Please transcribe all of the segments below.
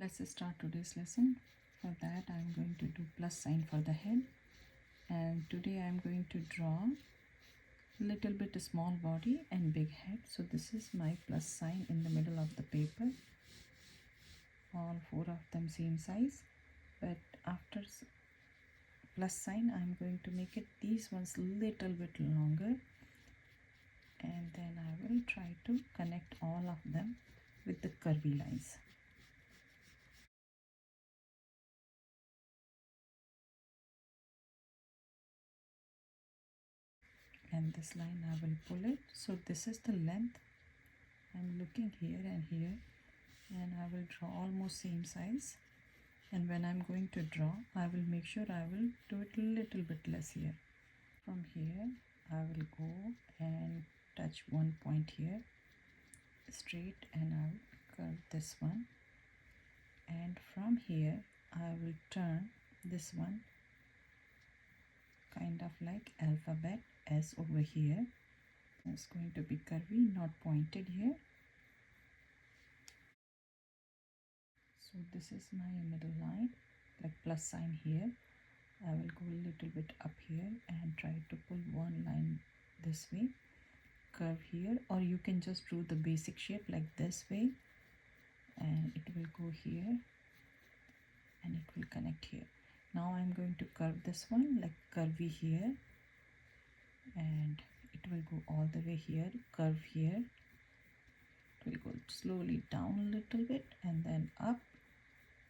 Let's start today's lesson. For that I'm going to do plus sign for the head, and today I'm going to draw little bit a small body and big head. So this is my plus sign in the middle of the paper, all four of them same size, but after plus sign I'm going to make it these ones little bit longer, and then I will try to connect all of them with the curvy lines. And this line I will pull it, so this is the length. I'm looking here and here, and I will draw almost same size, and when I'm going to draw I will make sure I will do it a little bit less here. From here I will go and touch one point here straight, and I will curve this one, and from here I will turn this one kind of like alphabet S over here. It's going to be curvy, not pointed here. So this is my middle line, like plus sign here. I will go a little bit up here and try to pull one line this way, curve here, or you can just draw the basic shape like this way, and it will go here and it will connect here. Now I'm going to curve this one like curvy here, and it will go all the way here, curve here. It will go slowly down a little bit and then up,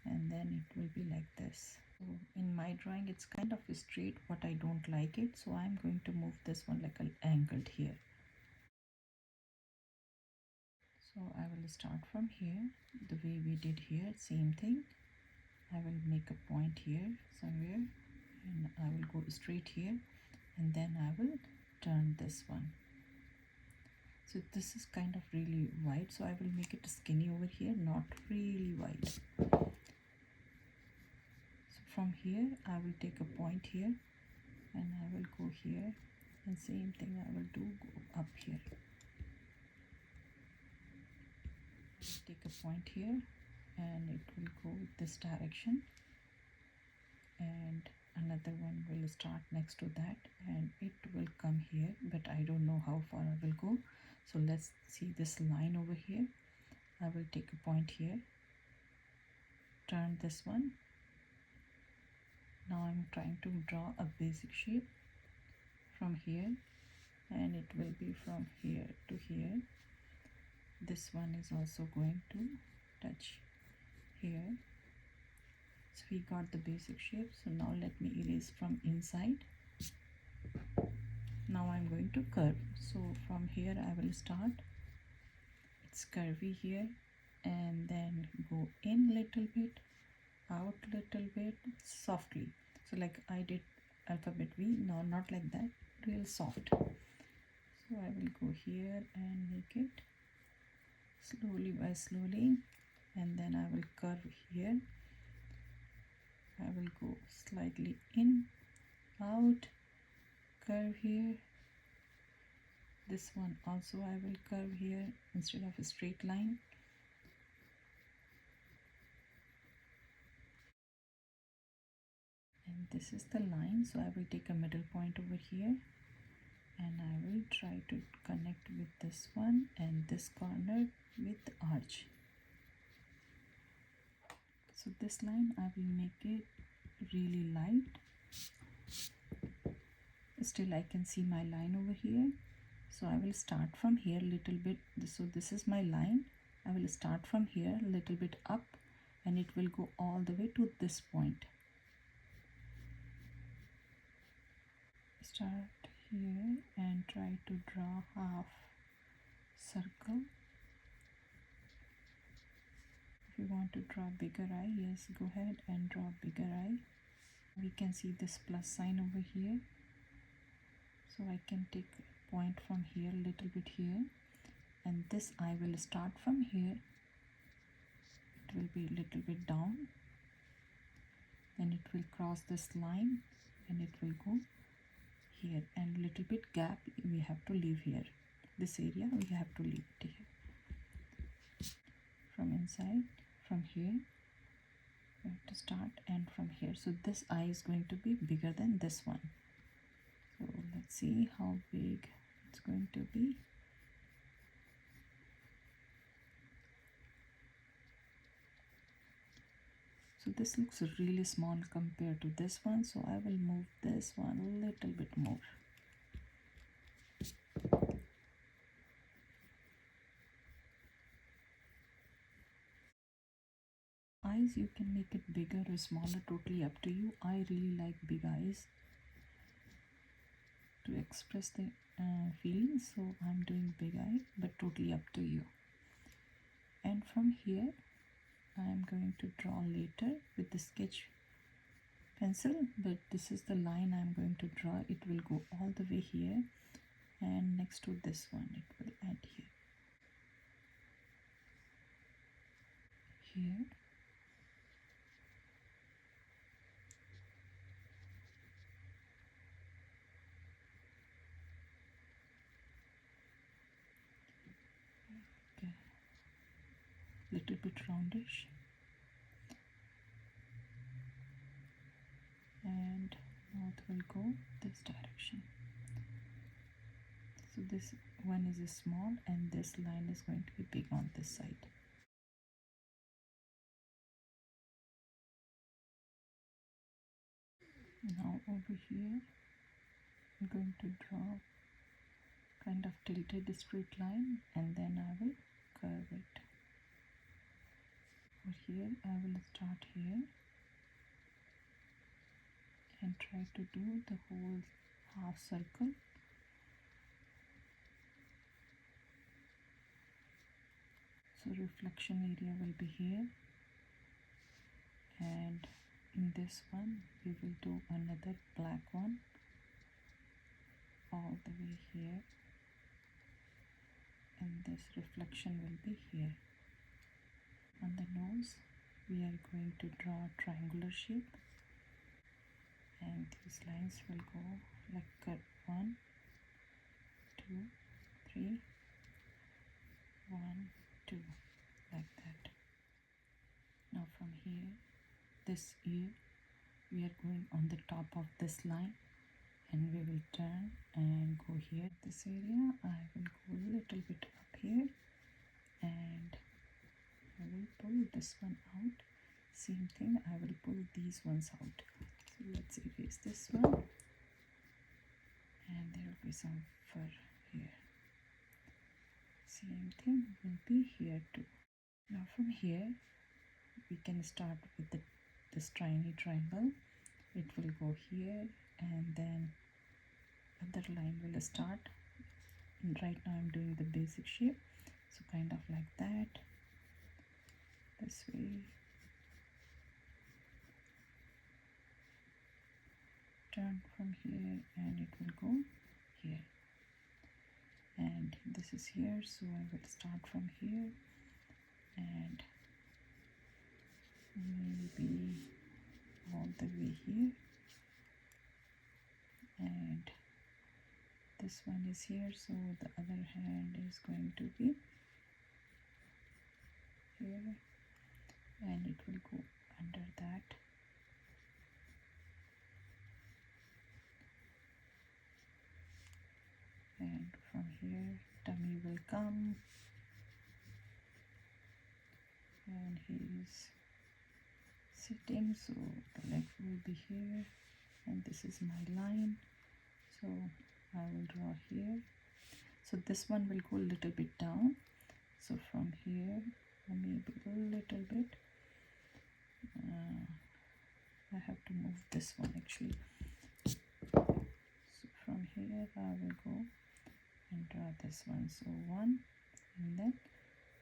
and then it will be like this. So in my drawing it's kind of straight, but I don't like it, so I'm going to move this one like an angled here. So I will start from here the way we did here, same thing. I will make a point here somewhere, and I will go straight here, and then I will turn this one. So this is kind of really wide, so I will make it skinny over here, not really wide. So from here I will take a point here, and I will go here, and same thing I will do, go up here. Take a point here, and it will go this direction, and another one will start next to that, and it will come here, but I don't know how far I will go. So let's see this line over here. I will take a point here, turn this one. Now I'm trying to draw a basic shape from here, and it will be from here to here. This one is also going to touch here. So we got the basic shape. So now let me erase from inside. Now I'm going to curve. So from here I will start. It's curvy here, and then go in little bit, out little bit, softly. So like I did alphabet V, no, not like that, real soft. So I will go here and make it slowly by slowly, and then I will curve here. I will go slightly in, out, curve here. This one also I will curve here instead of a straight line. And this is the line, so I will take a middle point over here, and I will try to connect with this one and this corner with the arch. So this line I will make it really light. Still I can see my line over here. So I will start from here little bit. So this is my line. I will start from here a little bit up, and it will go all the way to this point. Start here and try to draw half circle. If you want to draw bigger eye, yes, go ahead and draw bigger eye. We can see this plus sign over here, so I can take a point from here a little bit here, and this I will start from here. It will be a little bit down, then it will cross this line, and it will go here, and little bit gap we have to leave here. This area we have to leave it here. From inside, from here start, and from here, so this eye is going to be bigger than this one. So let's see how big it's going to be. So this looks really small compared to this one, so I will move this one a little bit more. Eyes, you can make it bigger or smaller, totally up to you. I really like big eyes to express the feelings, so I'm doing big eye, but totally up to you. And from here I'm going to draw later with the sketch pencil, but this is the line I'm going to draw. It will go all the way here, and next to this one it will end here. Here, okay, little bit roundish, and mouth will go this direction. So this one is small and this line is going to be big on this side. Now over here I'm going to draw kind of tilted straight line, and then I will curve it. Over here I will start here and try to do the whole half circle. So reflection area will be here, and in this one we will do another black one all the way here, and this reflection will be here. On the nose we are going to draw a triangular shape, and these lines will go like cut 1 2 3 1 2 like that. Now from here, this ear, we are going on the top of this line, and we will turn and go here. This area I will go a little bit up here, and I will pull this one out. Same thing, I will pull these ones out. So let's erase this one, and there will be some fur here. Same thing will be here too. Now from here we can start with this tiny triangle. It will go here, and then other line will start. And right now I'm doing the basic shape, so kind of like that, this way. Turn from here, and it will go here, and this is here, so I will start from here and maybe all the way here, and this one is here, so the other hand is going to be here, and it will go under that. And from here tummy will come, and he is sitting, so the legs will be here, and this is my line, so I will draw here. So this one will go a little bit down, so from here maybe a little bit, I have to move this one actually. So from here I will go and draw this one, so 1 and then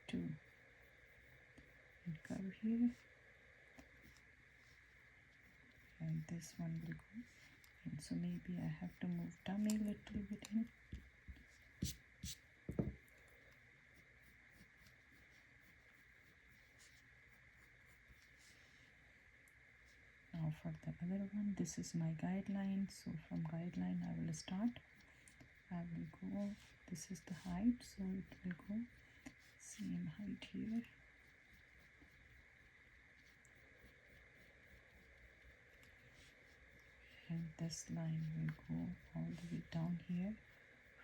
2, and curve here, and this one will go in. So maybe I have to move tummy a little bit in. Now for the other one, this is my guideline, so from guideline I will start. I will go, this is the height, so it will go same height here, this line will go all the way down here.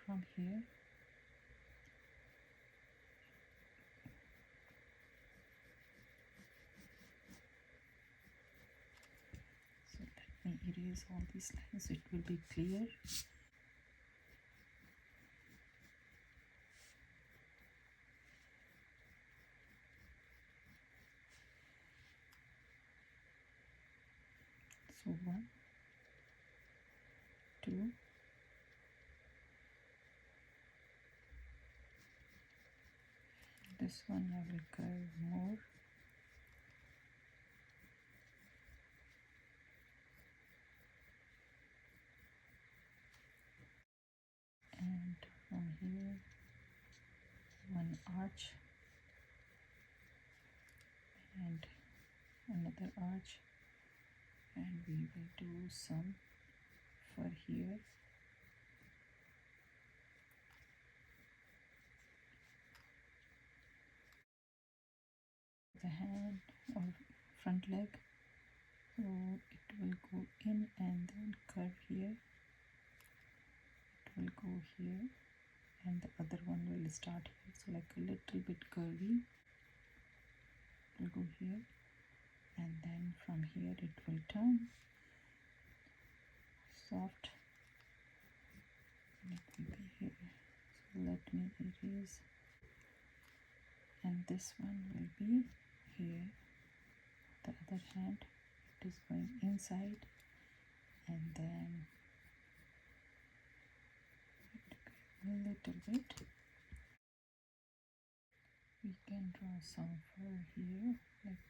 From here, so let me erase all these lines, it will be clear. So 1, 2, this one I will curve more, and from here one arch and another arch, and we will do some for here. The hand or front leg, so it will go in and then curve here, it will go here, and the other one will start here, so like a little bit curvy, it will go here, and then from here it will turn soft. Let me be here, so let me erase, and this one will be here. The other hand, it is going inside, and then a little bit. We can draw some fur here like